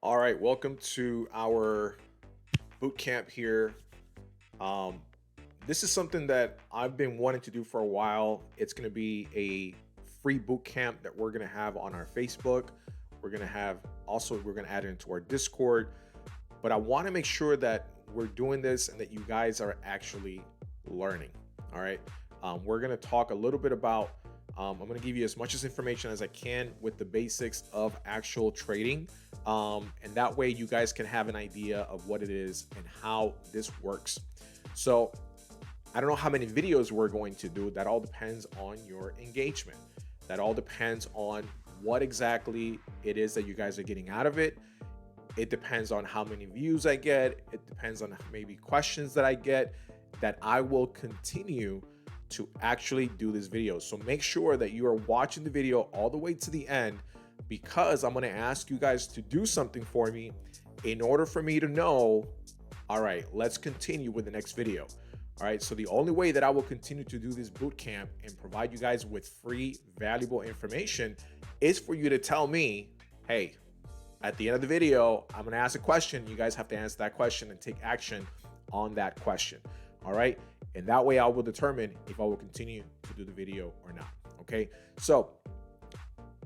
All right, welcome to our boot camp here. Um, this is something that I've been wanting to do for a while. It's going to be a free boot camp that we're going to have on our Facebook. We're going to add it into our Discord. But I want to make sure that we're doing this and that you guys are actually learning. All right. We're going to talk a little bit about, I'm going to give you as much as information as I can with the basics of actual trading. And that way you guys can have an idea of what it is and how this works. So I don't know how many videos we're going to do. That all depends on your engagement. That all depends on what exactly it is that you guys are getting out of it. It depends on how many views I get. It depends on maybe questions that I get that I will continue to actually do this video. So make sure that you are watching the video all the way to the end because I'm going to ask you guys to do something for me in order for me to know, all right, let's continue with the next video. All right, so the only way that I will continue to do this boot camp and provide you guys with free, valuable information is for you to tell me, hey, at the end of the video, I'm going to ask a question. You guys have to answer that question and take action on that question. All right. And that way I will determine if I will continue to do the video or not. Okay. So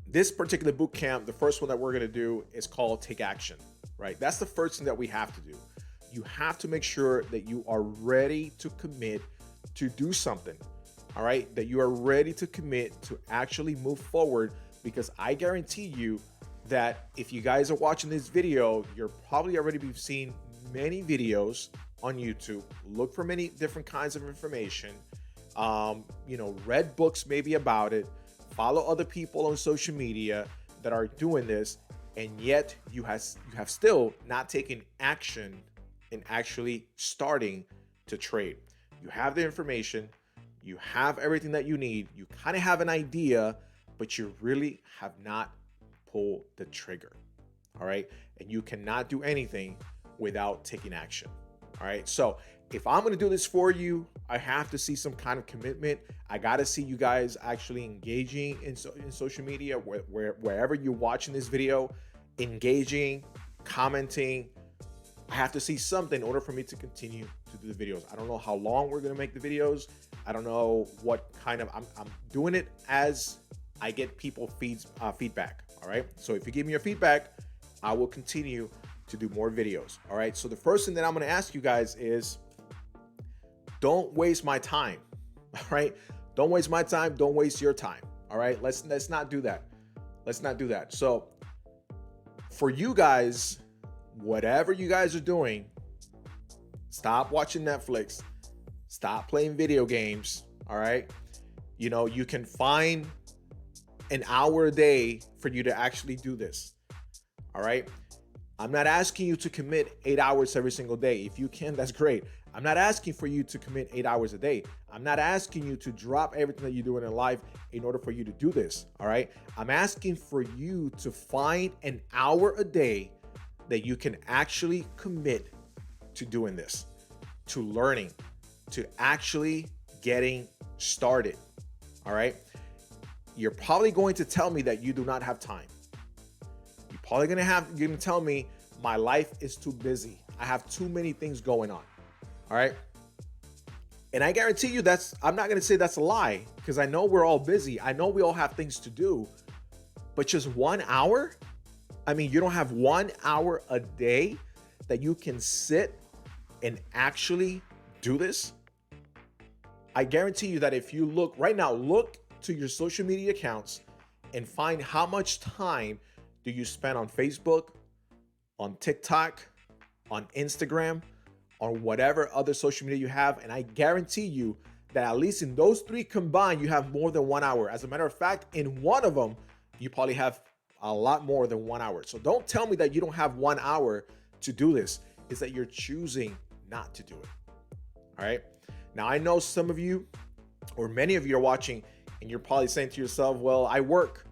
this particular boot camp, the first one that we're going to do is called Take Action, right? That's the first thing that we have to do. You have to make sure that you are ready to commit to do something. All right. That you are ready to commit to actually move forward, because I guarantee you that if you guys are watching this video, you're probably already seen many videos on YouTube. Look for many different kinds of information. Read books maybe about it. Follow other people on social media that are doing this, and yet you have still not taken action in actually starting to trade. You have the information, you have everything that you need, you kind of have an idea, but you really have not pull the trigger. All right. And you cannot do anything without taking action. All right. So if I'm going to do this for you, I have to see some kind of commitment. I got to see you guys actually engaging in social media, wherever you're watching this video, engaging, commenting. I have to see something in order for me to continue to do the videos. I don't know how long we're going to make the videos. I don't know what kind of, I'm doing it as I get people feedback. All right. So if you give me your feedback, I will continue to do more videos. All right. So the first thing that I'm going to ask you guys is don't waste my time. All right. Don't waste my time. Don't waste your time. All right. Let's not do that. Let's not do that. So for you guys, whatever you guys are doing, stop watching Netflix. Stop playing video games. All right. You can find an hour a day for you to actually do this. All right. I'm not asking you to commit 8 hours every single day. If you can, that's great. I'm not asking for you to commit 8 hours a day. I'm not asking you to drop everything that you're doing in life in order for you to do this. All right. I'm asking for you to find an hour a day that you can actually commit to doing this, to learning, to actually getting started. All right. You're probably going to tell me that you do not have time. You're probably going to tell me my life is too busy. I have too many things going on. All right. And I guarantee you I'm not going to say that's a lie, because I know we're all busy. I know we all have things to do, but just 1 hour. I mean, you don't have 1 hour a day that you can sit and actually do this. I guarantee you that if you look right now, look to your social media accounts and find how much time do you spend on Facebook, on TikTok, on Instagram, on whatever other social media you have. And I guarantee you that at least in those three combined, you have more than 1 hour. As a matter of fact, in one of them, you probably have a lot more than 1 hour. So don't tell me that you don't have 1 hour to do this. It's that you're choosing not to do it. All right. Now, I know some of you, or many of you, are watching and you're probably saying to yourself, well, I work.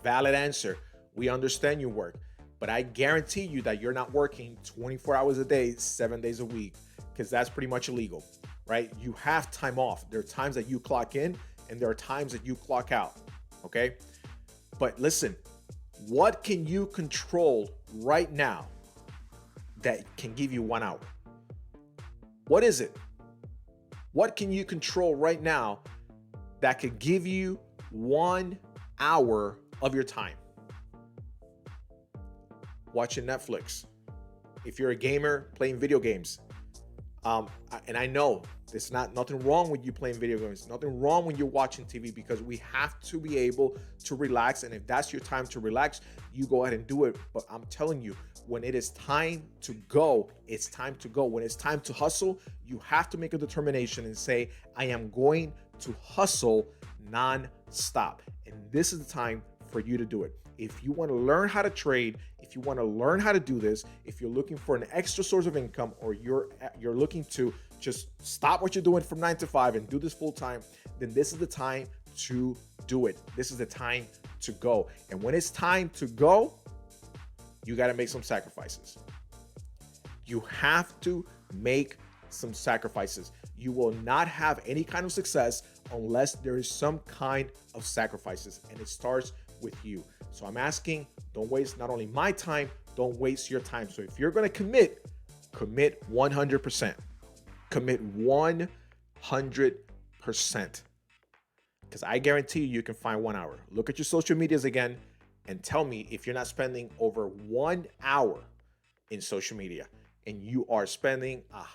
Valid answer. We understand you work, but I guarantee you that you're not working 24 hours a day, 7 days a week, because that's pretty much illegal, right? You have time off. There are times that you clock in and there are times that you clock out. Okay. But listen, What can you control right now that can give you 1 hour? What is it? What can you control right now that could give you 1 hour of your time? Watching Netflix. If you're a gamer, playing video games. And I know there's nothing wrong with you playing video games. Nothing wrong when you're watching TV, because we have to be able to relax. And if that's your time to relax, you go ahead and do it. But I'm telling you, when it is time to go, it's time to go. When it's time to hustle, you have to make a determination and say, I am going to hustle non-stop. And this is the time for you to do it. If you want to learn how to trade, if you want to learn how to do this, if you're looking for an extra source of income, or you're looking to just stop what you're doing from 9 to 5 and do this full time, then this is the time to do it. This is the time to go. And when it's time to go, you got to make some sacrifices. You have to make some sacrifices. You will not have any kind of success unless there is some kind of sacrifices, and it starts with you. So I'm asking, don't waste not only my time, don't waste your time. So if you're going to commit 100%. Commit 100%. Because I guarantee you can find 1 hour. Look at your social medias again and tell me if you're not spending over 1 hour in social media, and you are spending a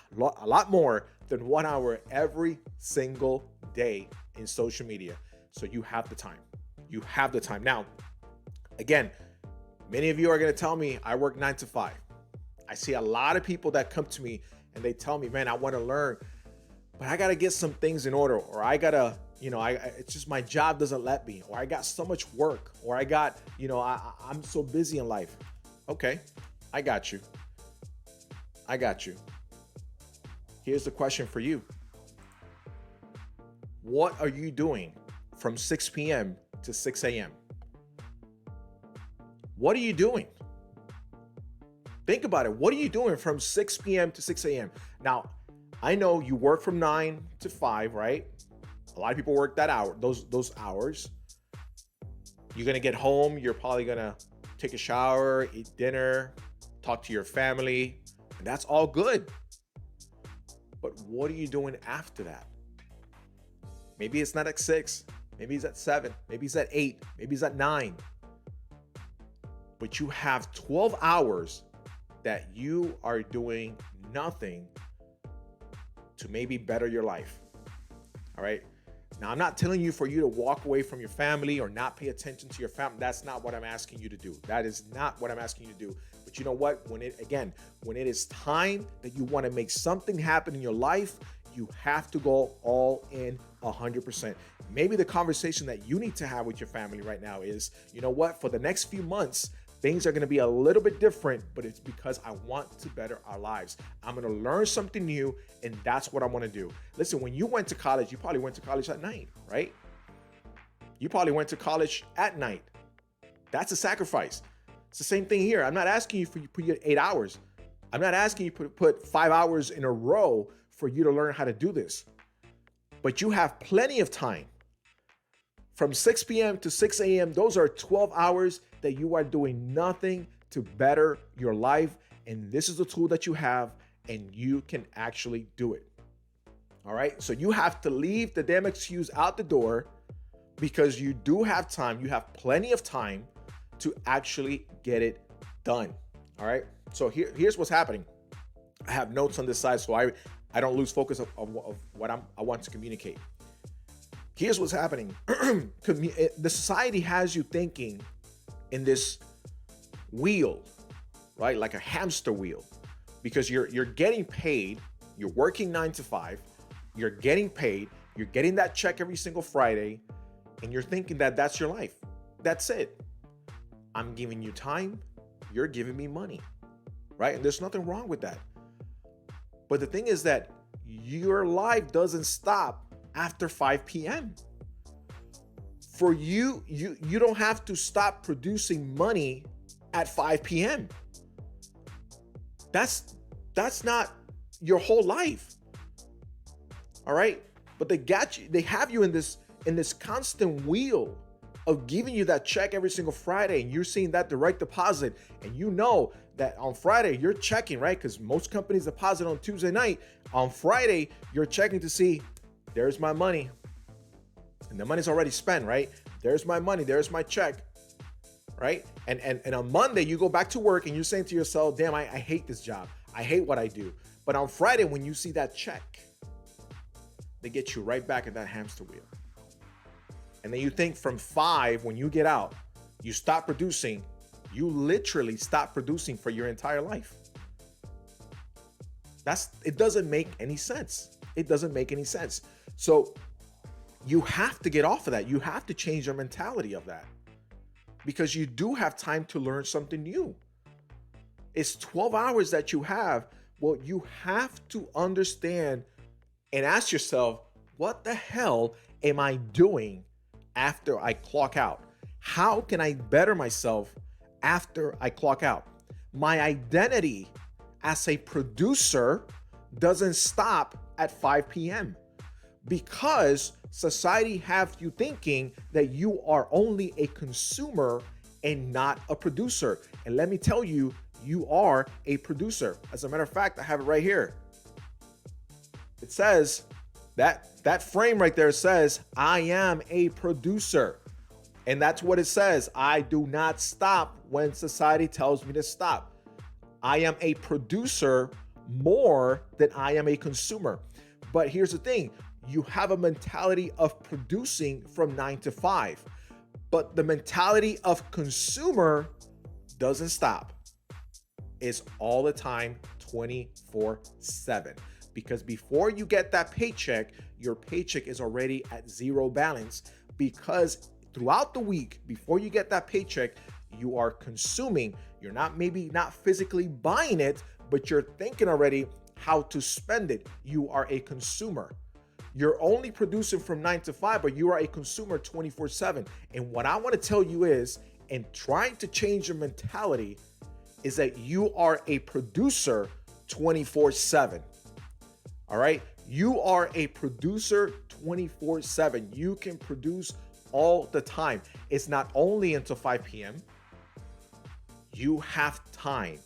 lot more than 1 hour every single day in social media. So you have the time. You have the time. Now, again, many of you are going to tell me I work 9 to 5. I see a lot of people that come to me and they tell me, man, I want to learn, but I got to get some things in order, or I got to, it's just my job doesn't let me, or I got so much work, or I got, I'm so busy in life. Okay, I got you. Here's the question for you. What are you doing from 6 p.m. to 6 a.m.? What are you doing? Think about it. What are you doing from 6 p.m. to 6 a.m.? Now, I know you work from 9 to 5, right? A lot of people work that hour, those hours. You're going to get home. You're probably going to take a shower, eat dinner, talk to your family, and that's all good. But what are you doing after that? Maybe it's not at 6. Maybe it's at 7. Maybe it's at 8. Maybe it's at 9. But you have 12 hours that you are doing nothing to maybe better your life. All right. Now, I'm not telling you for you to walk away from your family or not pay attention to your family. That's not what I'm asking you to do. That is not what I'm asking you to do. But you know what? When it is time that you want to make something happen in your life, you have to go all in 100%. Maybe the conversation that you need to have with your family right now is, you know what? For the next few months, things are going to be a little bit different, but it's because I want to better our lives. I'm going to learn something new, and that's what I want to do. Listen, when you went to college, you probably went to college at night, right? You probably went to college at night. That's a sacrifice. It's the same thing here. I'm not asking you for you put your 8 hours. I'm not asking you to put 5 hours in a row for you to learn how to do this. But you have plenty of time. From 6 p.m. to 6 a.m., those are 12 hours that you are doing nothing to better your life. And this is the tool that you have, and you can actually do it. All right. So you have to leave the damn excuse out the door, because you do have time. You have plenty of time to actually get it done. All right. So here's what's happening. I have notes on this side so I don't lose focus of what I want to communicate. Here's what's happening. The society has you thinking in this wheel, right? Like a hamster wheel, because you're getting paid. You're working 9 to 5. You're getting paid. You're getting that check every single Friday, and you're thinking that that's your life. That's it. I'm giving you time. You're giving me money, right? And there's nothing wrong with that. But the thing is that your life doesn't stop after 5 p.m. For you don't have to stop producing money at 5 p.m. That's not your whole life. All right? But they have you in this constant wheel of giving you that check every single Friday, and you're seeing that direct deposit, and you know that on Friday you're checking, right? Because most companies deposit on Tuesday night. On Friday, you're checking to see, there's my money. And the money's already spent, right? There's my money, there's my check, right? And on Monday, you go back to work and you're saying to yourself, damn, I hate this job. I hate what I do. But on Friday, when you see that check, they get you right back in that hamster wheel. And then you think from 5, when you get out, you stop producing, you literally stop producing for your entire life. It doesn't make any sense. It doesn't make any sense. So you have to get off of that. You have to change your mentality of that, because you do have time to learn something new. It's 12 hours that you have. Well, you have to understand and ask yourself, what the hell am I doing after I clock out? How can I better myself after I clock out? My identity as a producer doesn't stop at 5 p.m. because society have you thinking that you are only a consumer and not a producer. And let me tell you, you are a producer. As a matter of fact, I have it right here. It says that frame right there says, I am a producer. And that's what it says. I do not stop when society tells me to stop. I am a producer more than I am a consumer. But here's the thing. You have a mentality of producing from 9 to 5, but the mentality of consumer doesn't stop. It's all the time, 24/7. Because before you get that paycheck, your paycheck is already at zero balance, because throughout the week, before you get that paycheck, you are consuming. You're maybe not physically buying it, but you're thinking already how to spend it. You are a consumer. You're only producing from 9 to 5, but you are a consumer 24/7. And what I want to tell you is, in trying to change your mentality, is that you are a producer 24/7. All right? You are a producer 24/7. You can produce all the time. It's not only until 5 p.m. You have time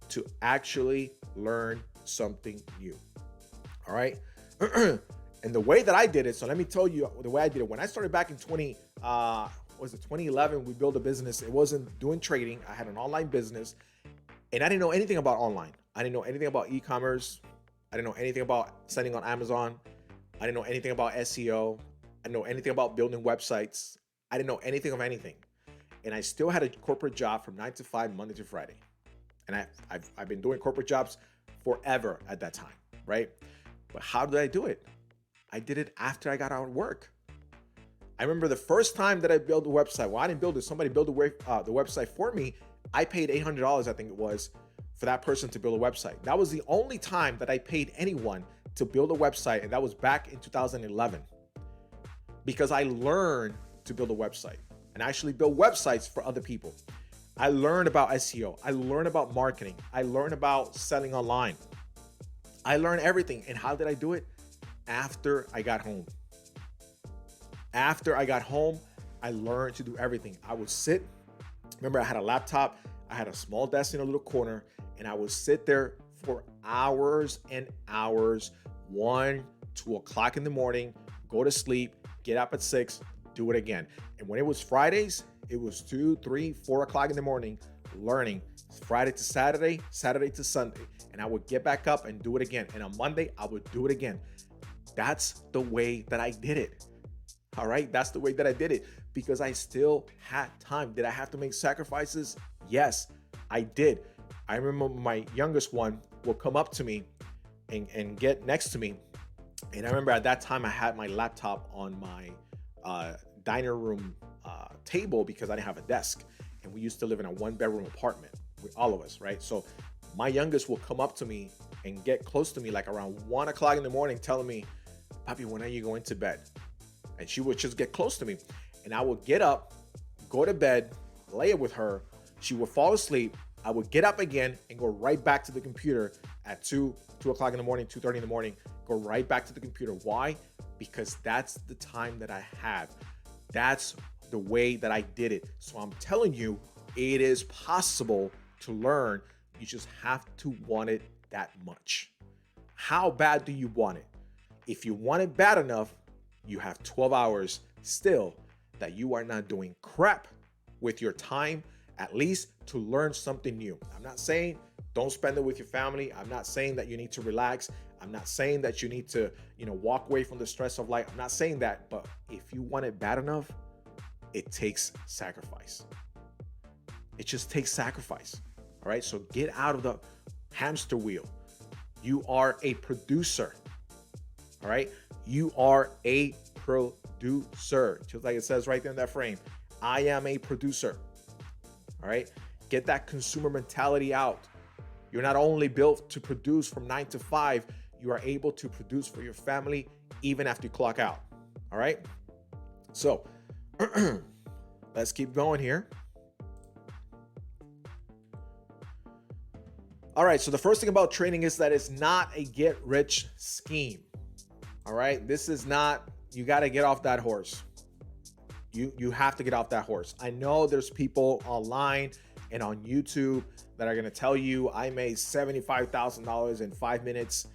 to actually learn something new. All right? And the way that I did it, so let me tell you the way I did it. When I started back in 2011, we built a business. It wasn't doing trading. I had an online business, and I didn't know anything about online. I didn't know anything about e-commerce. I didn't know anything about selling on Amazon. I didn't know anything about SEO. I didn't know anything about building websites. I didn't know anything of anything. And I still had a corporate job from 9 to 5, Monday to Friday. And I've been doing corporate jobs forever at that time, right? But how did I do it? I did it after I got out of work. I remember the first time that I built a website. Well, I didn't build it. Somebody built the website for me. I paid $800, I think it was, for that person to build a website. That was the only time that I paid anyone to build a website, and that was back in 2011. Because I learned to build a website and actually build websites for other people. I learned about SEO. I learned about marketing. I learned about selling online. I learned everything. And how did I do it? After I got home. After I got home, I learned to do everything. I would sit. Remember, I had a laptop. I had a small desk in a little corner, and I would sit there for hours and hours, 1, 2 o'clock in the morning, go to sleep, get up at 6, do it again. And when it was Fridays, it was 2, 3, 4 o'clock in the morning, learning Friday to Saturday, Saturday to Sunday. And I would get back up and do it again. And on Monday, I would do it again. That's the way that I did it. All right. That's the way that I did it, because I still had time. Did I have to make sacrifices? Yes, I did. I remember my youngest one will come up to me and get next to me. And I remember at that time I had my laptop on my diner room table, because I didn't have a desk. And we used to live in a 1-bedroom apartment with all of us, right? So my youngest will come up to me and get close to me like around 1 o'clock in the morning, telling me, Papi, when are you going to bed? And she would just get close to me, and I would get up, go to bed, lay it with her. She would fall asleep. I would get up again and go right back to the computer at 2 o'clock in the morning, 2:30 in the morning, go right back to the computer. Why? Because that's the time that I have. That's the way that I did it. So I'm telling you, it is possible to learn. You just have to want it that much. How bad do you want it? If you want it bad enough, you have 12 hours still that you are not doing crap with your time, at least to learn something new. I'm not saying don't spend it with your family. I'm not saying that you need to relax. I'm not saying that you need to, walk away from the stress of life. I'm not saying that, but if you want it bad enough, it takes sacrifice. It just takes sacrifice. All right. So get out of the hamster wheel. You are a producer. All right. You are a producer. Just like it says right there in that frame. I am a producer. All right. Get that consumer mentality out. You're not only built to produce from 9 to 5, you are able to produce for your family even after you clock out. All right. So let's keep going here. All right. So the first thing about trading is that it's not a get rich scheme. All right. This is not, you got to get off that horse. You have to get off that horse. I know there's people online and on YouTube that are going to tell you I made $75,000 in 5 minutes.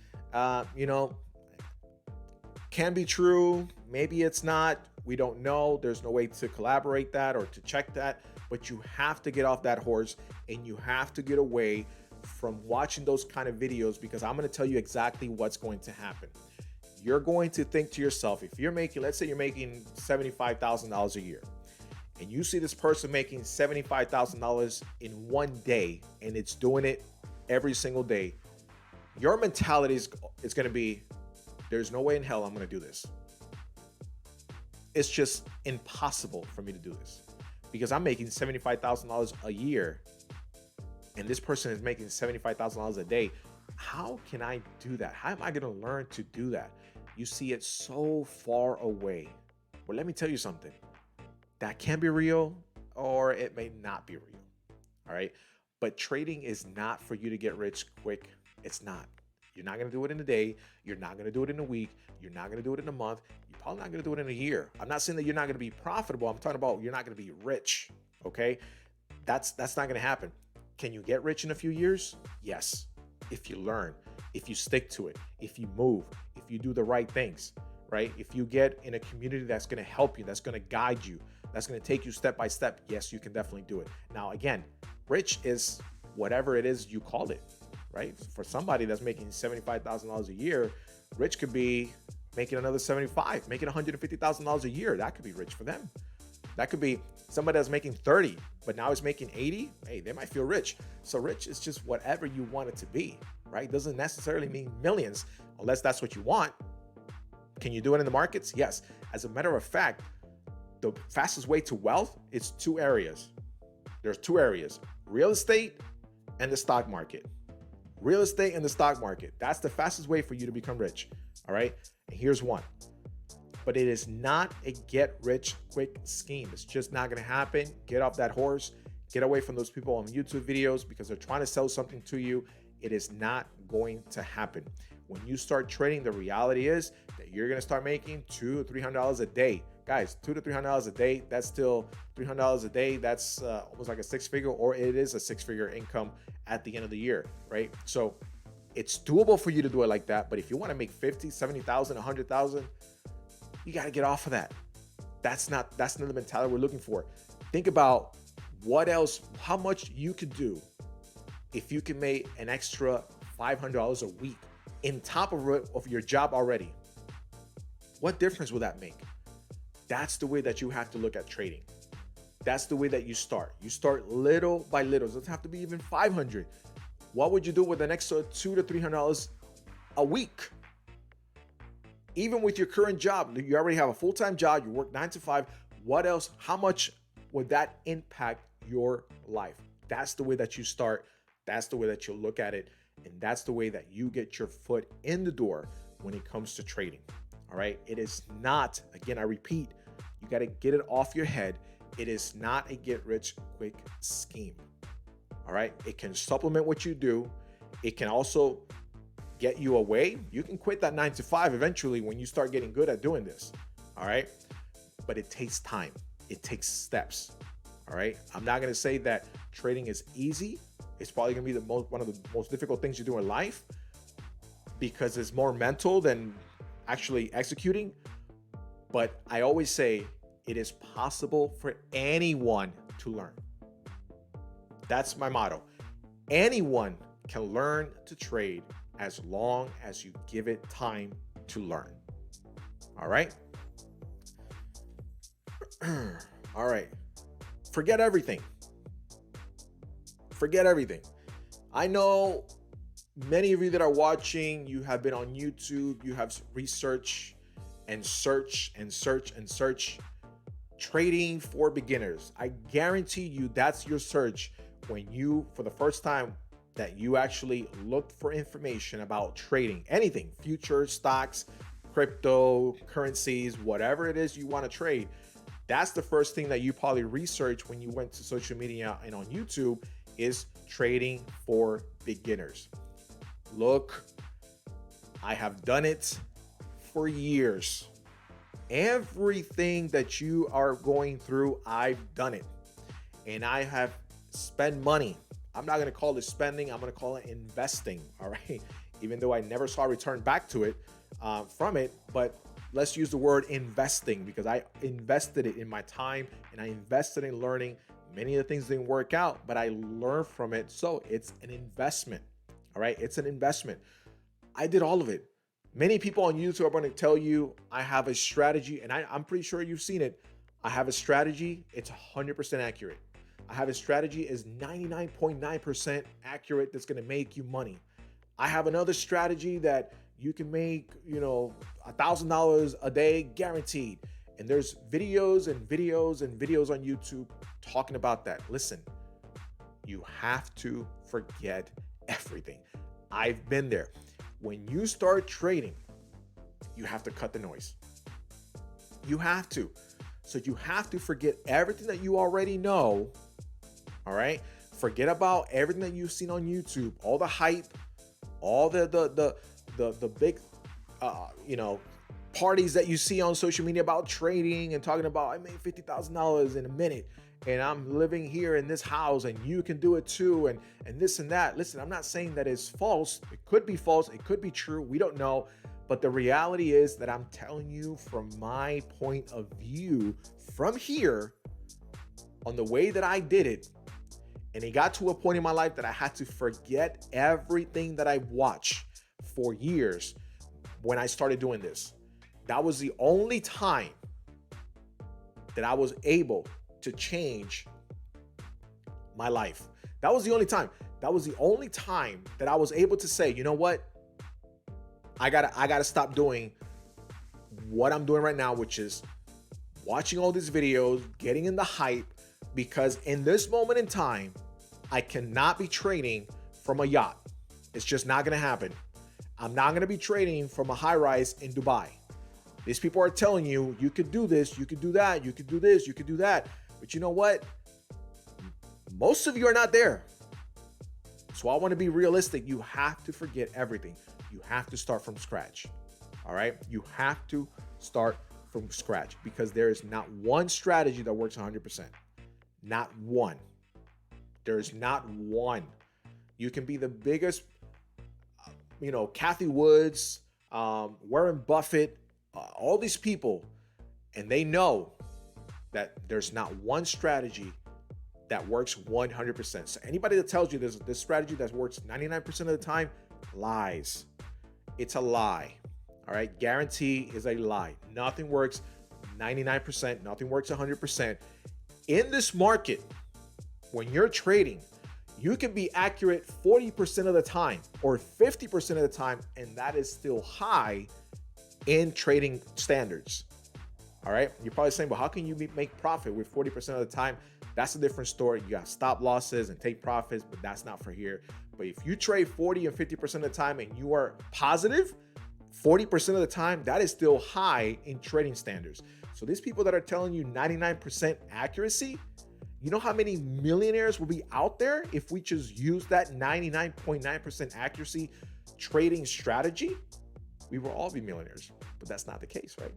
Can be true. Maybe it's not. We don't know. There's no way to collaborate that or to check that, but you have to get off that horse and you have to get away from watching those kind of videos, because I'm going to tell you exactly what's going to happen. You're going to think to yourself, if you're making, let's say you're making $75,000 a year, and you see this person making $75,000 in one day, and it's doing it every single day, your mentality is going to be, there's no way in hell I'm going to do this. It's just impossible for me to do this because I'm making $75,000 a year, and this person is making $75,000 a day. How can I do that? How am I going to learn to do that? You see it so far away. Well, let me tell you something. That can be real or it may not be real. All right. But trading is not for you to get rich quick. It's not. You're not going to do it in a day. You're not going to do it in a week. You're not going to do it in a month. You're probably not going to do it in a year. I'm not saying that you're not going to be profitable. I'm talking about you're not going to be rich. Okay. That's not going to happen. Can you get rich in a few years? Yes. If you learn, if you stick to it, if you move, if you do the right things, right? If you get in a community that's going to help you, that's going to guide you, that's going to take you step by step, yes, you can definitely do it. Now, again, rich is whatever it is you call it, right? For somebody that's making $75,000 a year, rich could be making another 75, making $150,000 a year. That could be rich for them. That could be somebody that's making 30, but now is making 80. Hey, they might feel rich. So rich is just whatever you want it to be, right? Doesn't necessarily mean millions unless that's what you want. Can you do it in the markets? Yes. As a matter of fact, the fastest way to wealth is two areas. There's two areas, real estate and the stock market. Real estate and the stock market. That's the fastest way for you to become rich. All right. And here's one. But it is not a get rich quick scheme. It's just not going to happen. Get off that horse. Get away from those people on YouTube videos because they're trying to sell something to you. It is not going to happen. When you start trading, the reality is that you're going to start making $200 to $300 a day. Guys, $200 to $300 a day, that's still $300 a day. That's almost like a six-figure, or it is a six-figure income at the end of the year, right? So it's doable for you to do it like that. But if you want to make 50, 70,000, 100,000, you got to get off of that. That's not the mentality we're looking for. Think about what else, how much you could do if you can make an extra $500 a week in top of your job already. What difference will that make? That's the way that you have to look at trading. That's the way that you start. You start little by little. It doesn't have to be even 500. What would you do with an extra $200 to $300 a week? Even with your current job, you already have a full-time job, you work 9 to 5. What else? How much would that impact your life? That's the way that you start. That's the way that you look at it. And that's the way that you get your foot in the door when it comes to trading. All right. It is not, again, I repeat, you got to get it off your head. It is not a get rich quick scheme. All right. It can supplement what you do. It can also get you away. You can quit that 9 to 5 eventually when you start getting good at doing this. All right. But it takes time. it takes steps. All right. I'm not going to say that trading is easy. It's probably going to be one of the most difficult things you do in life because it's more mental than actually executing. But I always say it is possible for anyone to learn. That's my motto. Anyone can learn to trade as long as you give it time to learn. All right. All right. Forget everything. Forget everything. I know many of you that are watching, you have been on YouTube, you have researched and search and search and search trading for beginners. I guarantee you that's your search when you, for the first time, that you actually looked for information about trading, anything, futures, stocks, crypto, currencies, whatever it is you want to trade. That's the first thing that you probably researched when you went to social media and on YouTube is trading for beginners. Look, I have done it for years. Everything that you are going through, I've done it. And I have spent money. I'm not going to call it spending. I'm going to call it investing. All right. Even though I never saw a return back to it from it. But let's use the word investing because I invested it in my time and I invested in learning. Many of the things didn't work out, but I learned from it. So it's an investment. All right. It's an investment. I did all of it. Many people on YouTube are going to tell you I have a strategy, and I'm pretty sure you've seen it. I have a strategy. It's 100% accurate. I have a strategy is 99.9% accurate that's going to make you money. I have another strategy that you can make, $1,000 a day guaranteed. And there's videos and videos and videos on YouTube talking about that. Listen, you have to forget everything. I've been there. When you start trading, you have to cut the noise. You have to. So you have to forget everything that you already know. All right. Forget about everything that you've seen on YouTube, all the hype, all the big, parties that you see on social media about trading and talking about I made $50,000 in a minute and I'm living here in this house and you can do it too and this and that. Listen, I'm not saying that it's false. It could be false. It could be true. We don't know. But the reality is that I'm telling you from my point of view from here on the way that I did it. And it got to a point in my life that I had to forget everything that I watched for years when I started doing this. That was the only time that I was able to change my life. That was the only time. That was the only time that I was able to say, you know what? I gotta stop doing what I'm doing right now, which is watching all these videos, getting in the hype, because in this moment in time, I cannot be trading from a yacht. It's just not gonna happen. I'm not gonna be trading from a high rise in Dubai. These people are telling you, you could do this, you could do that, you could do this, you could do that. But you know what? Most of you are not there. So I want to be realistic. You have to forget everything. You have to start from scratch. All right? You have to start from scratch because there is not one strategy that works 100%. Not one. There is not one. You can be the biggest, Kathy Woods, Warren Buffett, all these people, and they know that there's not one strategy that works 100%. So anybody that tells you there's this strategy that works 99% of the time, lies. It's a lie. All right. Guarantee is a lie. Nothing works 99%. Nothing works 100%. In this market, when you're trading, you can be accurate 40% of the time or 50% of the time, and that is still high in trading standards. All right. You're probably saying, well, how can you make profit with 40% of the time? That's a different story. You got stop losses and take profits, but that's not for here. But if you trade 40 and 50% of the time and you are positive 40% of the time, that is still high in trading standards. So these people that are telling you 99% accuracy, you know how many millionaires will be out there if we just use that 99.9% accuracy trading strategy? We will all be millionaires, but that's not the case, right?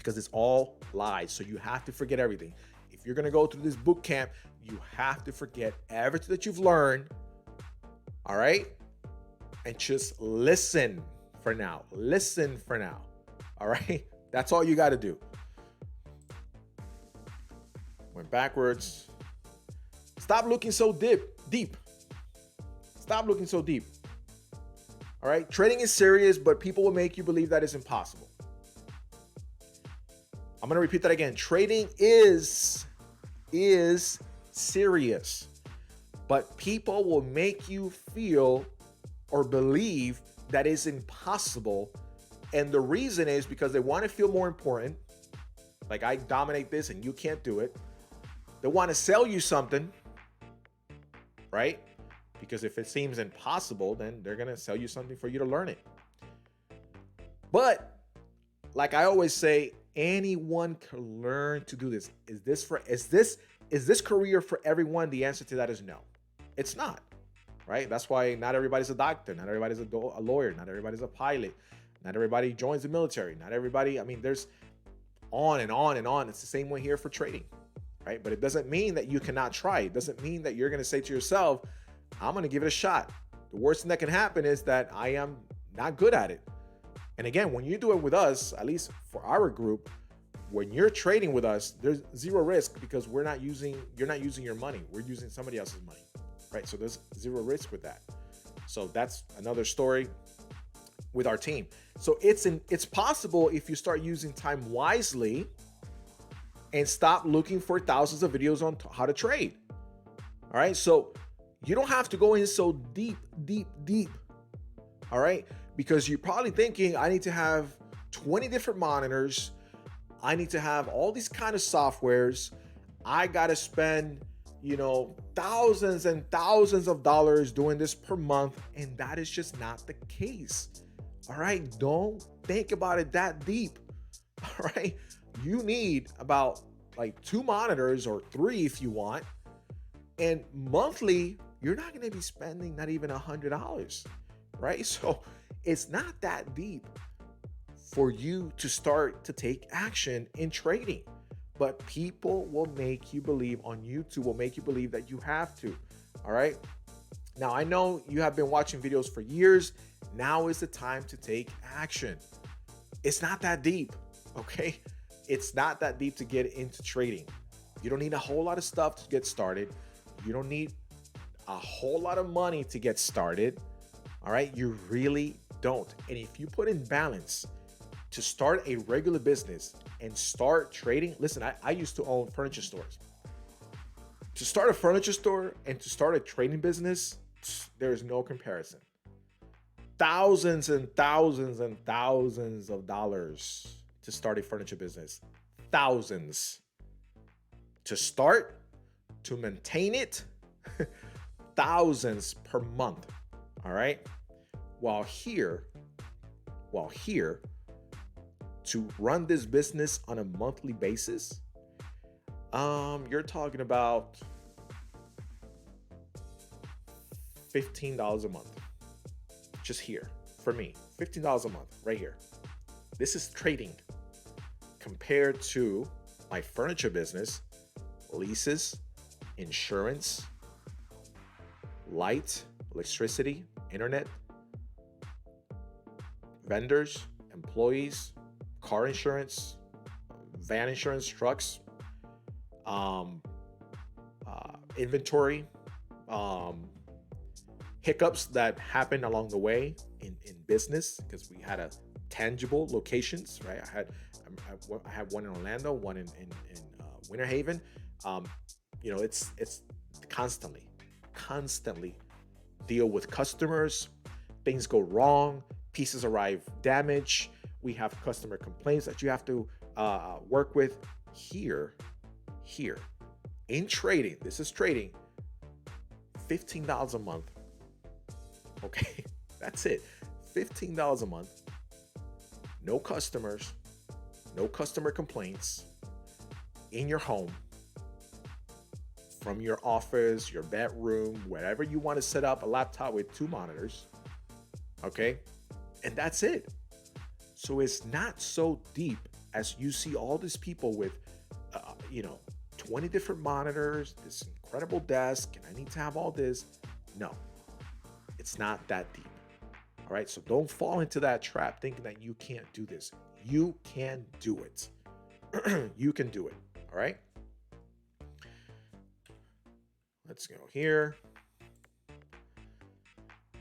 because it's all lies. So you have to forget everything. If you're going to go through this boot camp, you have to forget everything that you've learned. All right. And just listen for now. Listen for now. All right. That's all you got to do. Went backwards. Stop looking so deep. Stop looking so deep. All right. Trading is serious, but people will make you believe that it's impossible. I'm going to repeat that again. Trading is serious, but people will make you feel or believe that it's impossible. And the reason is because they want to feel more important. Like, I dominate this and you can't do it. They want to sell you something, right? Because if it seems impossible, then they're going to sell you something for you to learn it. But like I always say, anyone can learn to do this. Is this career for everyone? The answer to that is no. It's not. Right? That's why not everybody's a doctor, not everybody's a lawyer, not everybody's a pilot, not everybody joins the military, not everybody, I mean, there's on and on and on. It's the same way here for trading, right? But it doesn't mean that you cannot try. It doesn't mean that you're going to say to yourself, I'm going to give it a shot. The worst thing that can happen is that I am not good at it. And again, when you do it with us, at least for our group, when you're trading with us, there's zero risk because you're not using your money. We're using somebody else's money. Right, so there's zero risk with that. So that's another story with our team. So it's possible if you start using time wisely and stop looking for thousands of videos on how to trade. All right, so you don't have to go in so deep. All right, because you're probably thinking, I need to have 20 different monitors. I need to have all these kind of softwares. I gotta spend thousands and thousands of dollars doing this per month. And that is just not the case. All right. Don't think about it that deep. All right. You need about like 2 monitors or 3 if you want. And monthly, you're not going to be spending not even $100. Right. So it's not that deep for you to start to take action in trading. But people will make you believe, on YouTube will make you believe that you have to. All right. Now, I know you have been watching videos for years. Now is the time to take action. It's not that deep. Okay. It's not that deep to get into trading. You don't need a whole lot of stuff to get started. You don't need a whole lot of money to get started. All right. You really don't. And if you put in balance to start a regular business and start trading. Listen, I used to own furniture stores. To start a furniture store and to start a trading business, there's no comparison. Thousands and thousands and thousands of dollars to start a furniture business. Thousands. To start, to maintain it, thousands per month. All right? While here, to run this business on a monthly basis, you're talking about $15 a month. Just here for me, $15 a month right here. This is trading compared to my furniture business, leases, insurance, light, electricity, internet, vendors, employees, car insurance, van insurance, trucks, inventory, hiccups that happened along the way in business because we had a tangible locations, right? I had one in Orlando, one in Winter Haven. It's constantly deal with customers. Things go wrong, pieces arrive damaged. We have customer complaints that you have to work with. Here in trading. This is trading. $15 a month. Okay, that's it. $15 a month. No customers, no customer complaints. In your home, from your office, your bedroom, wherever you want to set up a laptop with 2 monitors. Okay, and that's it. So it's not so deep as you see all these people with, you know, 20 different monitors, this incredible desk, and I need to have all this. No, it's not that deep. All right. So don't fall into that trap thinking that you can't do this. You can do it. You can do it. All right. Let's go here.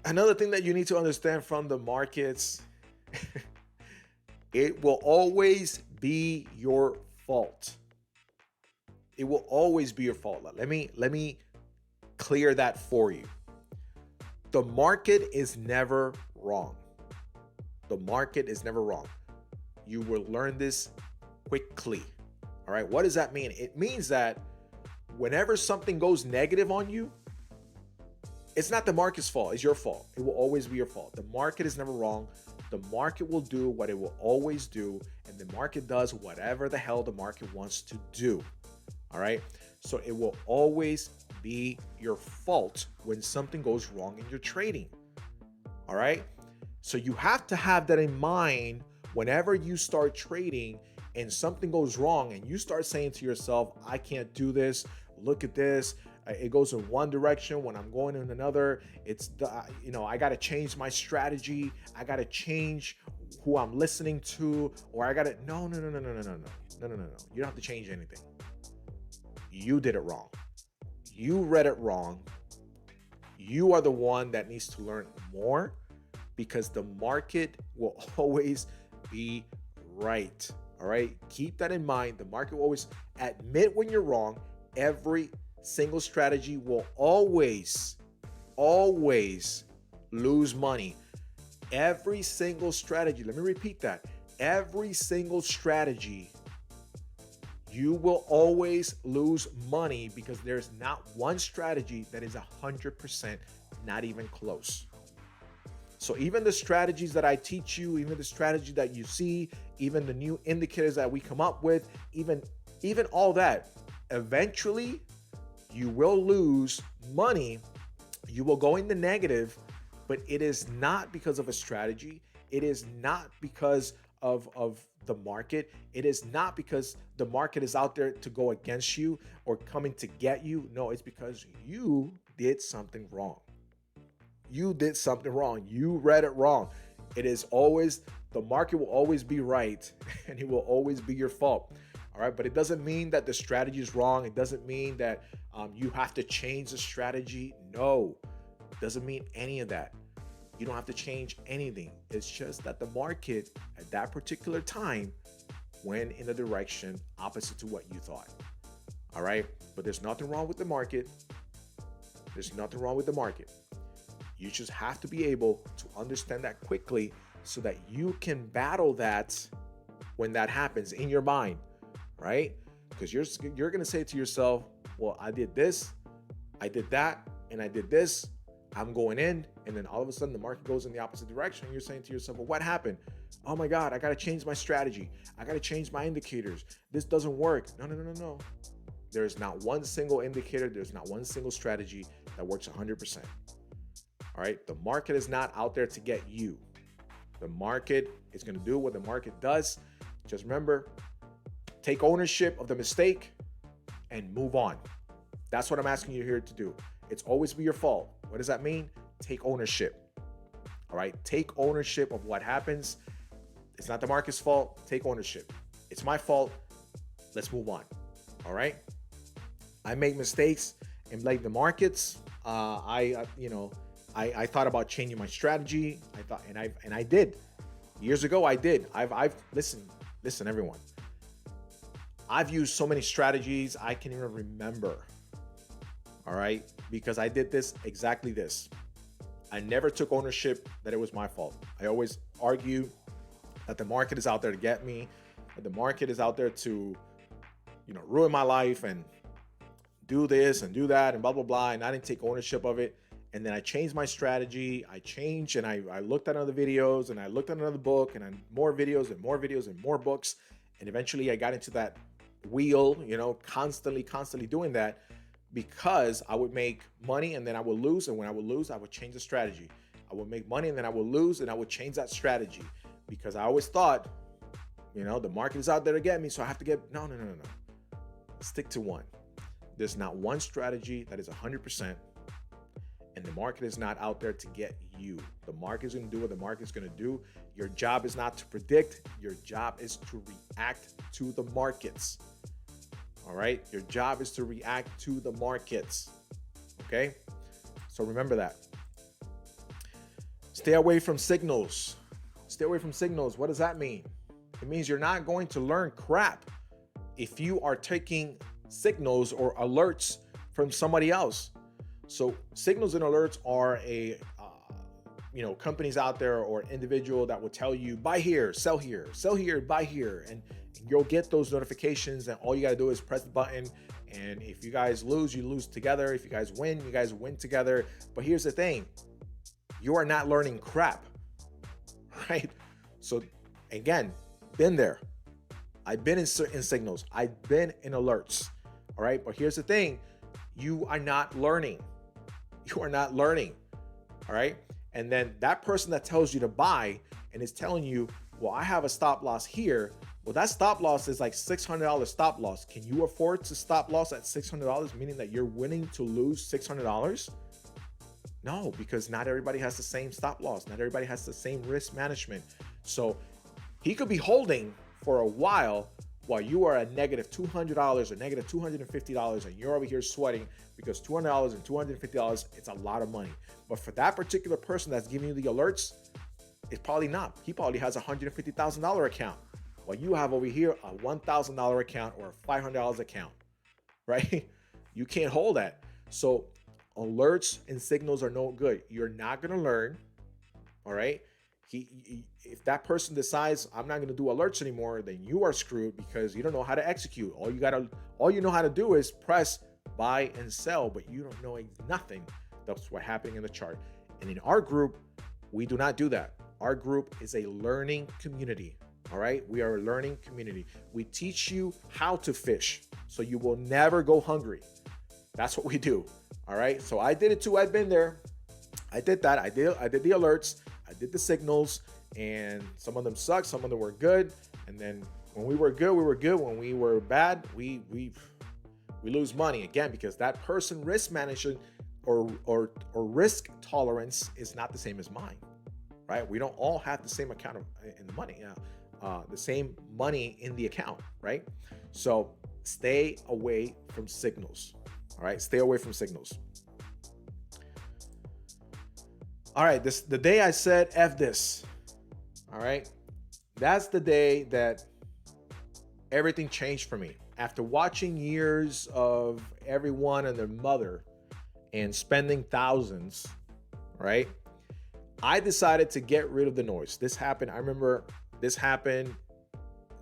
Another thing that you need to understand from the markets, it will always be your fault. It will always be your fault. Let me clear that for you. The market is never wrong. The market is never wrong. You will learn this quickly. All right. What does that mean? It means that whenever something goes negative on you, it's not the market's fault. It's your fault. It will always be your fault. The market is never wrong. The market will do what it will always do, and the market does whatever the hell the market wants to do. All right. So it will always be your fault when something goes wrong in your trading. All right. So you have to have that in mind whenever you start trading and something goes wrong and you start saying to yourself, I can't do this. Look at this. It goes in one direction when I'm going in another. I got to change my strategy. I got to change who I'm listening to, or I got to, no. You don't have to change anything. You did it wrong. You read it wrong. You are the one that needs to learn more, because the market will always be right. All right. Keep that in mind. The market will always admit when you're wrong. Every single strategy will always lose money. Every single strategy. Let me repeat that. Every single strategy, you will always lose money, because there's not one strategy that is 100%, not even close. So even the strategies that I teach you, even the strategy that you see, even the new indicators that we come up with, even all that, eventually you will lose money. You will go in the negative, but it is not because of a strategy. It is not because of the market. It is not because the market is out there to go against you or coming to get you. No, it's because you did something wrong. You did something wrong. You read it wrong. It is always, the market will always be right, and it will always be your fault. All right. But it doesn't mean that the strategy is wrong. It doesn't mean that you have to change the strategy. No, it doesn't mean any of that. You don't have to change anything. It's just that the market at that particular time went in a direction opposite to what you thought. All right. But there's nothing wrong with the market. There's nothing wrong with the market. You just have to be able to understand that quickly so that you can battle that when that happens in your mind, right? Because you're going to say to yourself, well, I did this, I did that, and I did this. I'm going in, and then all of a sudden the market goes in the opposite direction. And you're saying to yourself, well, what happened? Oh my God, I got to change my strategy. I got to change my indicators. This doesn't work. No. There's not one single indicator. There's not one single strategy that works 100%. All right. The market is not out there to get you. The market is going to do what the market does. Just remember, take ownership of the mistake and move on. That's what I'm asking you here to do. It's always be your fault. What does that mean? Take ownership. All right. Take ownership of what happens. It's not the market's fault. Take ownership. It's my fault. Let's move on. All right. I make mistakes and blame the markets. I thought about changing my strategy. I did. Years ago, I did. I've listen, everyone. I've used so many strategies I can't even remember. All right, because I did exactly this. I never took ownership that it was my fault. I always argue that the market is out there to get me, that the market is out there to, ruin my life and do this and do that and blah, blah, blah. And I didn't take ownership of it. And then I changed my strategy. I changed and I looked at other videos and I looked at another book and more videos and more videos and more books. And eventually I got into that wheel, constantly doing that, because I would make money and then I would lose. And when I would lose, I would change the strategy. I would make money and then I would lose and I would change that strategy, because I always thought the market is out there to get me, so I have to get, no. Stick to one. There's not one strategy that is 100%, and the market is not out there to get you. The market is going to do what the market is going to do. Your job is not to predict. Your job is to react to the markets. All right? Your job is to react to the markets. Okay? So remember that. Stay away from signals. Stay away from signals. What does that mean? It means you're not going to learn crap if you are taking signals or alerts from somebody else. So signals and alerts are companies out there or individual that will tell you buy here, sell here, buy here, and you'll get those notifications, and all you got to do is press the button. And if you guys lose, you lose together. If you guys win together. But here's the thing, you are not learning crap, right? So again, been there. I've been in signals. I've been in alerts. All right. But here's the thing, you are not learning. You are not learning. All right. And then that person that tells you to buy and is telling you, well, I have a stop loss here. Well, that stop loss is like $600 stop loss. Can you afford to stop loss at $600, meaning that you're willing to lose $600? No, because not everybody has the same stop loss. Not everybody has the same risk management. So he could be holding for a while you are at negative $200 or negative $250, and you're over here sweating because $200 and $250, it's a lot of money. But for that particular person that's giving you the alerts, it's probably not. He probably has a $150,000 account, while you have over here a $1,000 account or a $500 account, right? You can't hold that. So alerts and signals are no good. You're not going to learn, all right? If that person decides I'm not going to do alerts anymore, then you are screwed because you don't know how to execute. All you know how to do is press buy and sell, but you don't know nothing. That's what's happening in the chart. And in our group, we do not do that. Our group is a learning community. All right. We are a learning community. We teach you how to fish so you will never go hungry. That's what we do. All right. So I did it too. I've been there. I did that. I did the alerts. I did the signals, and some of them sucked. Some of them were good. And then when we were good, we were good. When we were bad, we lose money again, because that person risk management or risk tolerance is not the same as mine, right? We don't all have the same account in the money, the same money in the account, right? So stay away from signals. All right, stay away from signals. All right, the day I said F this, all right, that's the day that everything changed for me. After watching years of everyone and their mother and spending thousands, right, I decided to get rid of the noise. This happened, I remember this happened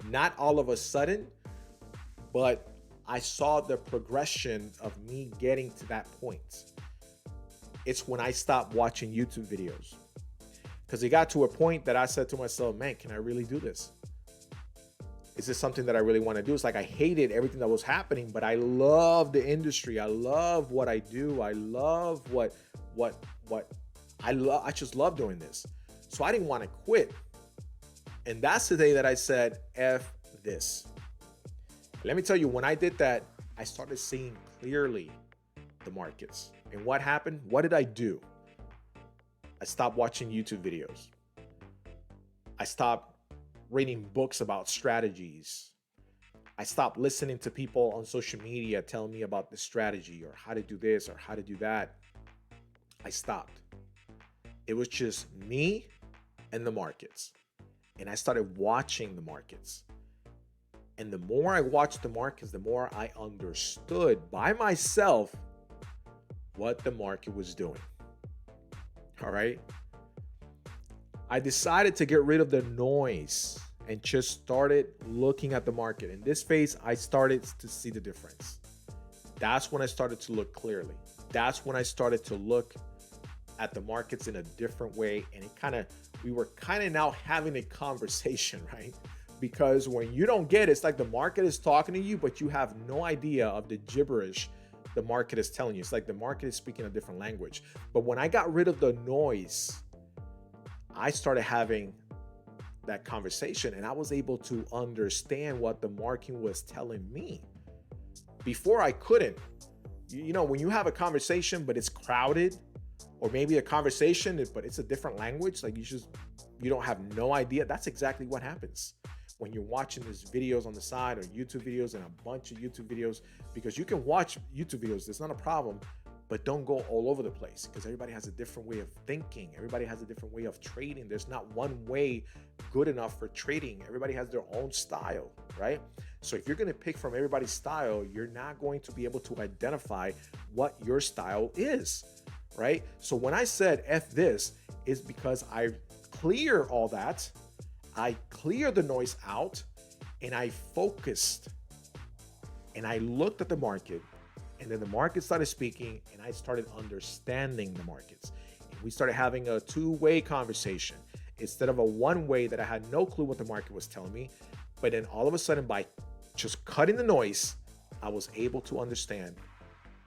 not all of a sudden, but I saw the progression of me getting to that point. It's when I stopped watching YouTube videos, because it got to a point that I said to myself, man, can I really do this? Is this something that I really want to do? It's like I hated everything that was happening, but I love the industry. I love what I do. I love what I love. I just love doing this. So I didn't want to quit. And that's the day that I said, F this. Let me tell you, when I did that, I started seeing clearly the markets. And what happened? What did I do? I stopped watching YouTube videos. I stopped reading books about strategies. I stopped listening to people on social media telling me about the strategy or how to do this or how to do that. I stopped. It was just me and the markets. And I started watching the markets. And the more I watched the markets, the more I understood by myself what the market was doing. All right. I decided to get rid of the noise and just started looking at the market. In this phase, I started to see the difference. That's when I started to look clearly. That's when I started to look at the markets in a different way. And we were kind of now having a conversation, right? Because when you don't get it, it's like the market is talking to you, but you have no idea of the gibberish the market is telling you. It's like the market is speaking a different language. But when I got rid of the noise, I started having that conversation, and I was able to understand what the market was telling me. Before I couldn't. You know, when you have a conversation but it's crowded, or maybe a conversation but it's a different language, like you don't have no idea. That's exactly what happens when you're watching these videos on the side, or YouTube videos, and a bunch of YouTube videos, because you can watch YouTube videos, it's not a problem, but don't go all over the place, because everybody has a different way of thinking. Everybody has a different way of trading. There's not one way good enough for trading. Everybody has their own style, right? So if you're going to pick from everybody's style, you're not going to be able to identify what your style is, right? So when I said F this, is because I clear all that. I clear the noise out, and I focused, and I looked at the market, and then the market started speaking, and I started understanding the markets. And we started having a two-way conversation instead of a one-way that I had no clue what the market was telling me. But then all of a sudden, by just cutting the noise, I was able to understand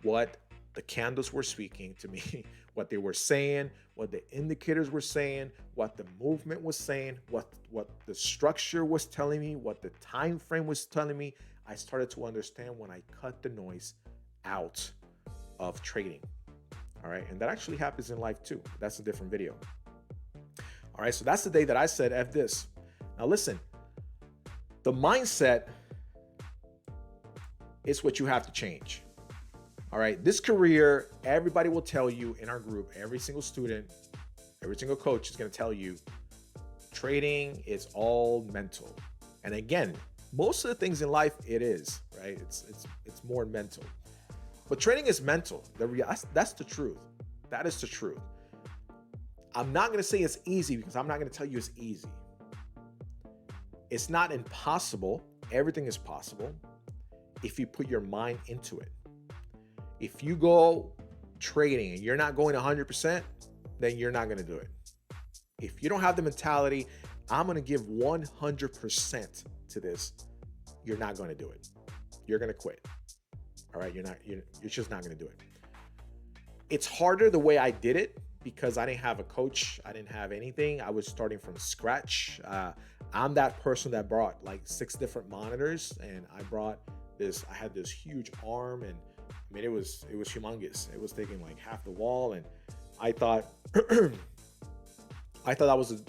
what the candles were speaking to me, what they were saying, what the indicators were saying, what the movement was saying, what the structure was telling me, what the time frame was telling me. I started to understand when I cut the noise out of trading. All right. And that actually happens in life too. That's a different video. All right. So that's the day that I said F this. Now listen, the mindset is what you have to change. All right. This career, everybody will tell you in our group, every single student, every single coach is going to tell you trading is all mental. And again, most of the things in life, it is, right? It's more mental. But trading is mental. That's the truth. That is the truth. I'm not going to say it's easy, because I'm not going to tell you it's easy. It's not impossible. Everything is possible if you put your mind into it. If you go trading and you're not going 100%, then you're not going to do it. If you don't have the mentality, I'm going to give 100% to this, you're not going to do it. You're going to quit. All right, you're just not going to do it. It's harder the way I did it, because I didn't have a coach. I didn't have anything. I was starting from scratch. I'm that person that brought like 6 different monitors, and I had this huge arm, and I mean, it was humongous. It was taking like half the wall, and I thought that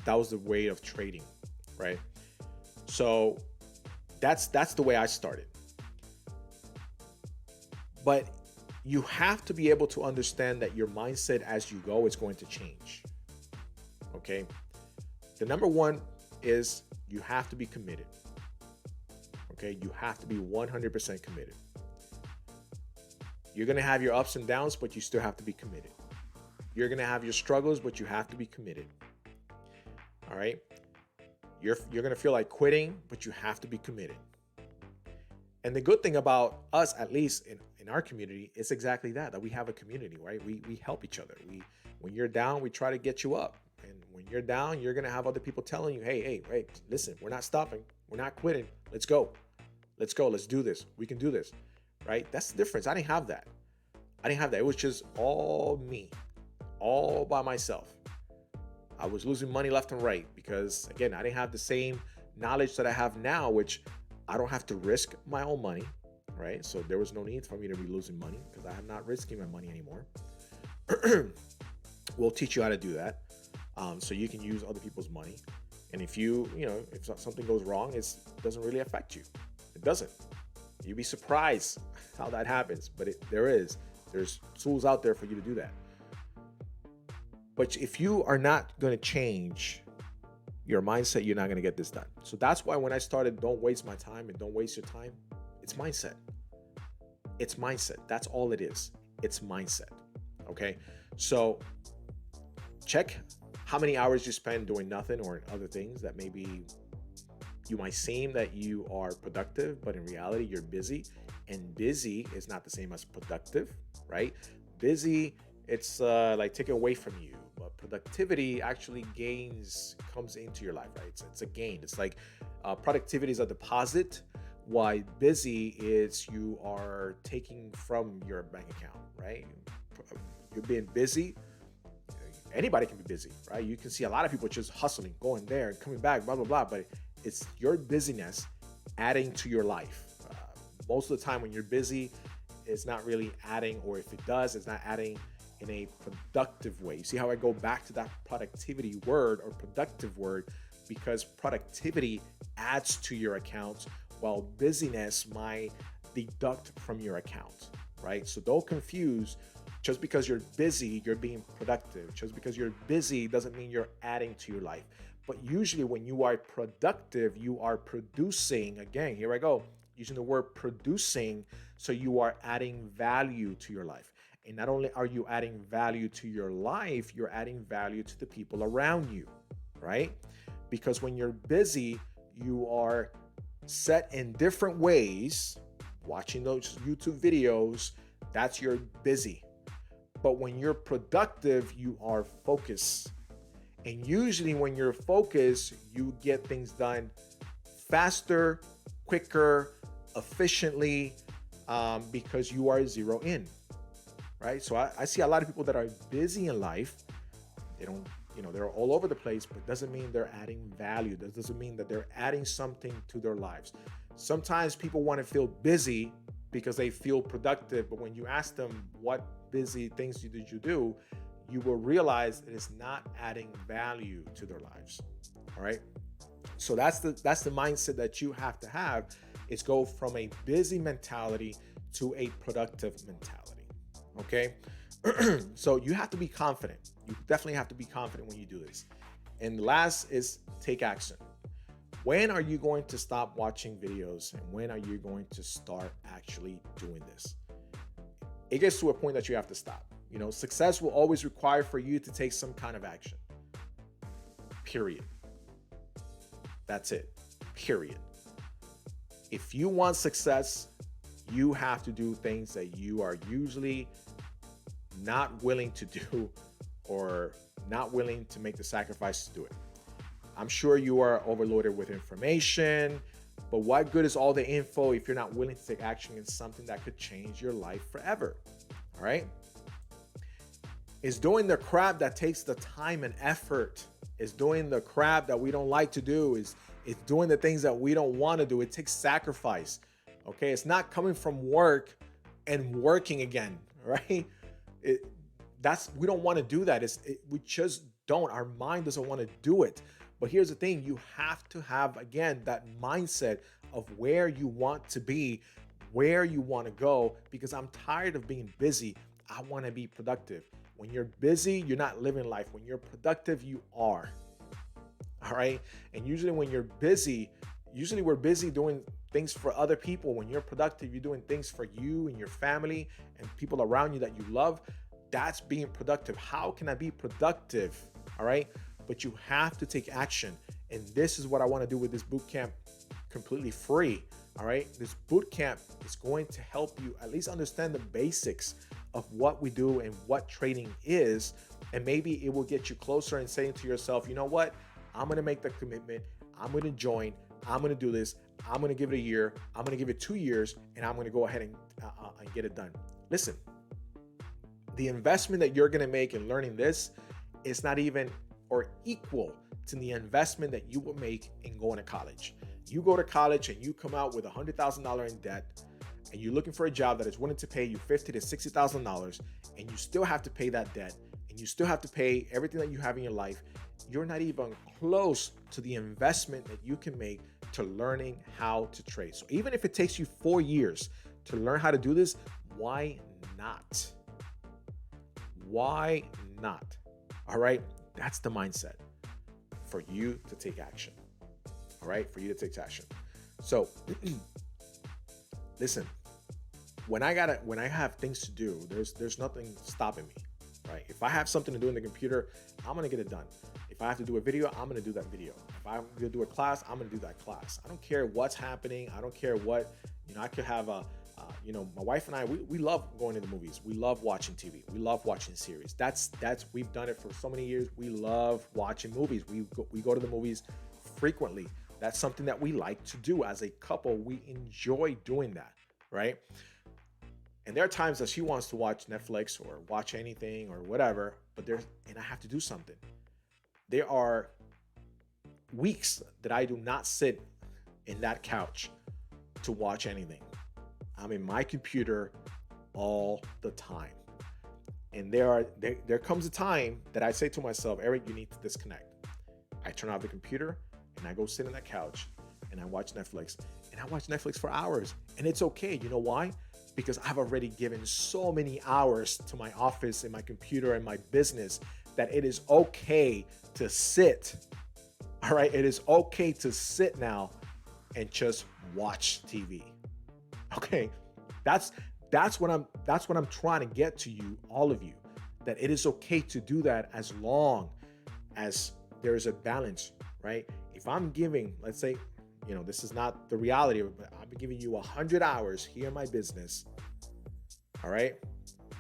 was the way of trading, right? So that's the way I started. But you have to be able to understand that your mindset as you go is going to change. Okay? The number one is you have to be committed. Okay? You have to be 100% committed. You're going to have your ups and downs, but you still have to be committed. You're going to have your struggles, but you have to be committed. All right? You're going to feel like quitting, but you have to be committed. And the good thing about us, at least in our community, is exactly that we have a community, right? We help each other. When you're down, we try to get you up. And when you're down, you're going to have other people telling you, hey, listen, we're not stopping. We're not quitting. Let's go. Let's do this. We can do this, right? That's the difference. I didn't have that. It was just all me, all by myself. I was losing money left and right because, again, I didn't have the same knowledge that I have now, which I don't have to risk my own money, right? So there was no need for me to be losing money because I am not risking my money anymore. We'll teach you how to do that, so you can use other people's money. And if if something goes wrong, it doesn't really affect you. It doesn't. You'd be surprised how that happens, but there's tools out there for you to do that. But if you are not going to change your mindset, you're not going to get this done. So that's why when I started, don't waste my time and don't waste your time, it's mindset. It's mindset. That's all it is. It's mindset. Okay. So check how many hours you spend doing nothing or other things that maybe you might seem that you are productive, but in reality, you're busy. And busy is not the same as productive, right? Busy, it's like taken away from you. But productivity actually comes into your life, right? It's a gain. It's like productivity is a deposit, while busy is you are taking from your bank account, right? You're being busy. Anybody can be busy, right? You can see a lot of people just hustling, going there and coming back, blah blah blah. But it's your busyness adding to your life. Most of the time, when you're busy, it's not really adding, or if it does, it's not adding in a productive way. You see how I go back to that productivity word or productive word, because productivity adds to your account while busyness might deduct from your account, right? So don't confuse, just because you're busy, you're being productive. Just because you're busy doesn't mean you're adding to your life. But usually when you are productive, you are producing. Again, here I go, using the word producing. So you are adding value to your life. And not only are you adding value to your life, you're adding value to the people around you, right? Because when you're busy, you are set in different ways, watching those YouTube videos, that's your busy. But when you're productive, you are focused. And usually when you're focused, you get things done faster, quicker, efficiently, because you are zero in, right? So I see a lot of people that are busy in life. They don't, they're all over the place, but doesn't mean they're adding value. That doesn't mean that they're adding something to their lives. Sometimes people want to feel busy because they feel productive, but when you ask them what busy things did you do, you will realize it is not adding value to their lives. All right. So that's the mindset that you have to have, is go from a busy mentality to a productive mentality. Okay. So you have to be confident. You definitely have to be confident when you do this. And last is take action. When are you going to stop watching videos, and when are you going to start actually doing this? It gets to a point that you have to stop. Success will always require for you to take some kind of action. Period. That's it. Period. If you want success, you have to do things that you are usually not willing to do, or not willing to make the sacrifice to do it. I'm sure you are overloaded with information, but what good is all the info if you're not willing to take action in something that could change your life forever? All right? It's doing the crap that takes the time and effort. It's doing the crap that we don't like to do. It's doing the things that we don't want to do. It takes sacrifice. Okay? It's not coming from work and working again, right? We don't want to do that. We just don't. Our mind doesn't want to do it. But here's the thing, you have to have, again, that mindset of where you want to be, where you want to go, because I'm tired of being busy. I want to be productive. When you're busy, you're not living life. When you're productive, you are. All right? And usually when you're busy, we're busy doing things for other people. When you're productive, you're doing things for you and your family and people around you that you love. That's being productive. How can I be productive? All right? But you have to take action. And this is what I want to do with this bootcamp, completely free. All right. This bootcamp is going to help you at least understand the basics of what we do and what trading is. And maybe it will get you closer and saying to yourself, you know what? I'm going to make the commitment. I'm going to join. I'm going to do this. I'm going to give it a year. I'm going to give it 2 years, and I'm going to go ahead and get it done. Listen, the investment that you're going to make in learning this is not even or equal to the investment that you will make in going to college. You go to college and you come out with $100,000 in debt, and you're looking for a job that is willing to pay you $50,000 to $60,000, and you still have to pay that debt, and you still have to pay everything that you have in your life. You're not even close to the investment that you can make to learning how to trade. So even if it takes you 4 years to learn how to do this, why not? Why not? All right. That's the mindset for you to take action. All right. For you to take action. So listen, when I have things to do, there's nothing stopping me, right? If I have something to do in the computer, I'm going to get it done. If I have to do a video, I'm going to do that video. If I'm going to do a class, I'm going to do that class. I don't care what's happening. I don't care what, I could have my wife and I, we love going to the movies. We love watching TV. We love watching series. We've done it for so many years. We love watching movies. We go to the movies frequently. That's something that we like to do as a couple. We enjoy doing that, right? And there are times that she wants to watch Netflix or watch anything or whatever, and I have to do something. There are weeks that I do not sit in that couch to watch anything. I'm in my computer all the time. And there comes a time that I say to myself, Eric, you need to disconnect. I turn off the computer and I go sit on that couch and I watch Netflix. And I watch Netflix for hours. And it's okay. You know why? Because I've already given so many hours to my office and my computer and my business that it is okay to sit. All right. It is okay to sit now and just watch TV. Okay. That's what I'm trying to get to you, all of you, that it is okay to do that as long as there is a balance, right? If I'm giving, let's say, this is not the reality of it, but I'm giving you 100 hours here in my business. All right.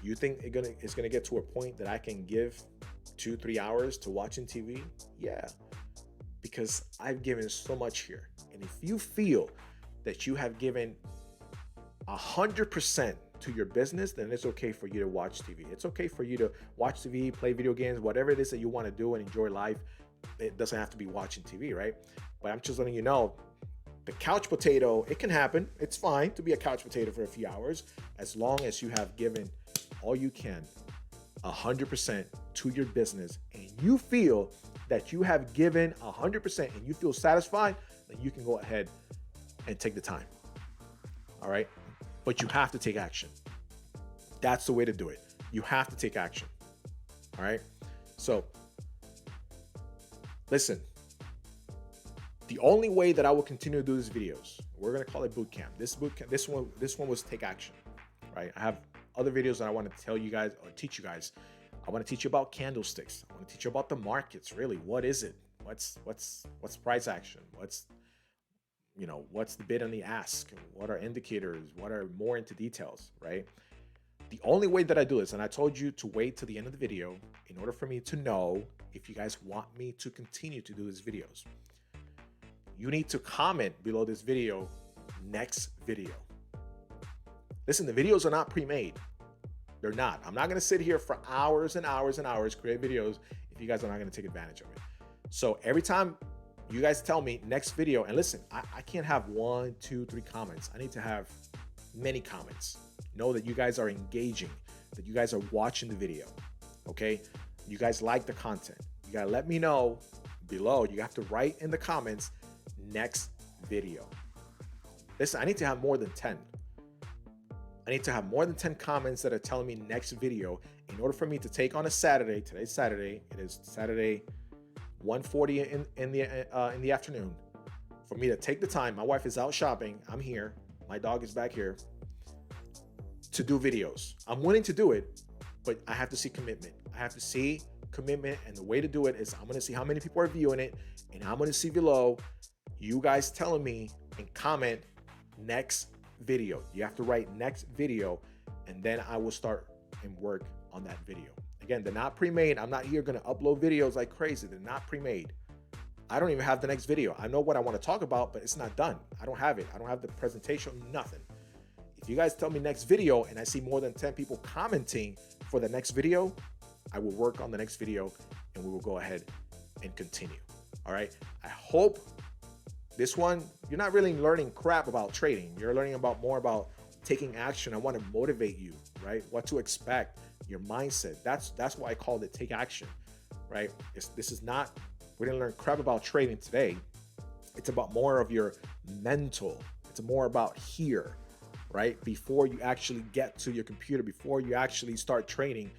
You think it's gonna get to a point that I can give 2-3 hours to watching TV? Yeah, because I've given so much here. And if you feel that you have given 100% to your business, then it's okay for you to watch TV. It's okay for you to watch TV, play video games, whatever it is that you want to do and enjoy life. It doesn't have to be watching TV, right? But I'm just letting you know, the couch potato, it can happen. It's fine to be a couch potato for a few hours, as long as you have given all you can, 100% to your business, and you feel that you have given 100% and you feel satisfied, then you can go ahead and take the time. All right. But you have to take action. That's the way to do it. You have to take action. All right. So listen, the only way that I will continue to do these videos, we're going to call it Bootcamp. This one was take action, right? I have other videos that I want to tell you guys or teach you guys. I want to teach you about candlesticks. I want to teach you about the markets. Really, what is it? What's price action? What's the bid and the ask? What are indicators? What are more into details, right? The only way that I do this, and I told you to wait to the end of the video in order for me to know if you guys want me to continue to do these videos. You need to comment below this video, next video. Listen, the videos are not pre-made. They're not. I'm not going to sit here for hours and hours and hours, create videos if you guys are not going to take advantage of it. So every time you guys tell me next video, and listen, I can't have 1, 2, 3 comments. I need to have many comments. Know that you guys are engaging, that you guys are watching the video, okay? You guys like the content. You gotta let me know below. You have to write in the comments, next video. Listen, I need to have more than 10. I need to have more than 10 comments that are telling me next video in order for me to take on a Saturday. Today's Saturday. It is Saturday 1:40 in the afternoon, for me to take the time. My wife is out shopping. I'm here. My dog is back here to do videos. I'm willing to do it, but I have to see commitment. I have to see commitment, and the way to do it is I'm going to see how many people are viewing it, and I'm going to see below you guys telling me and comment next video. You have to write next video, and then I will start and work on that video. Again, they're not pre-made. I'm not here going to upload videos like crazy. They're not pre-made. I don't even have the next video. I know what I want to talk about, but it's not done. I don't have it. I don't have the presentation, nothing. If you guys tell me next video and I see more than 10 people commenting for the next video, I will work on the next video and we will go ahead and continue. All right. I hope this one, you're not really learning crap about trading. You're learning more about taking action. I want to motivate you, right? What to expect, your mindset. That's why I called it take action, right? This is not, we didn't learn crap about trading today. It's about more of your mental. It's more about here, right? Before you actually get to your computer, before you actually start trading,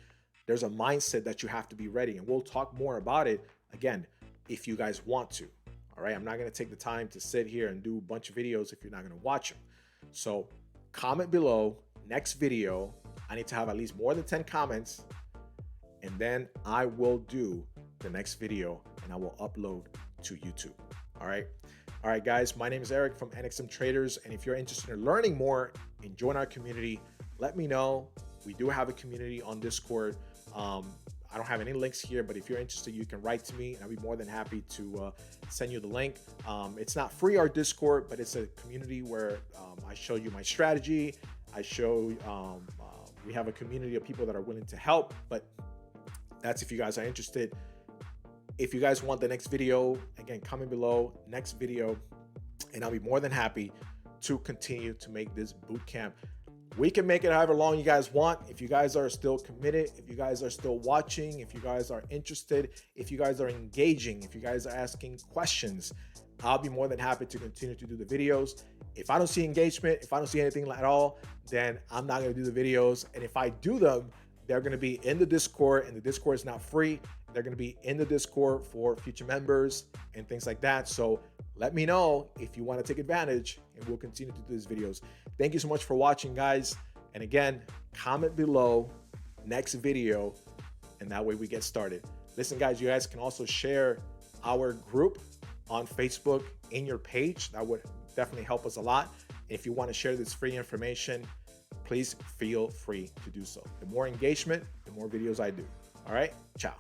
there's a mindset that you have to be ready. And we'll talk more about it again, if you guys want to. All right. I'm not going to take the time to sit here and do a bunch of videos if you're not going to watch them. So comment below next video. I need to have at least more than 10 comments, and then I will do the next video and I will upload to YouTube. All right. All right, guys, my name is Eric from NXM Traders. And if you're interested in learning more and join our community, let me know. We do have a community on Discord. I don't have any links here, but if you're interested, you can write to me and I'll be more than happy to send you the link. It's not free, our Discord, but it's a community where I show you my strategy. I show We have a community of people that are willing to help, but that's if you guys are interested. If you guys want the next video, again, comment below, next video, and I'll be more than happy to continue to make this boot camp. We can make it however long you guys want. If you guys are still committed, if you guys are still watching, if you guys are interested, if you guys are engaging, if you guys are asking questions, I'll be more than happy to continue to do the videos. If I don't see engagement, if I don't see anything at all, then I'm not going to do the videos. And if I do them, they're going to be in the Discord, and the Discord is not free. They're going to be in the Discord for future members and things like that. So let me know if you want to take advantage, and we'll continue to do these videos. Thank you so much for watching, guys. And again, comment below next video, and that way we get started. Listen, guys, you guys can also share our group on Facebook in your page. That would definitely help us a lot. If you want to share this free information, please feel free to do so. The more engagement, the more videos I do. All right, ciao.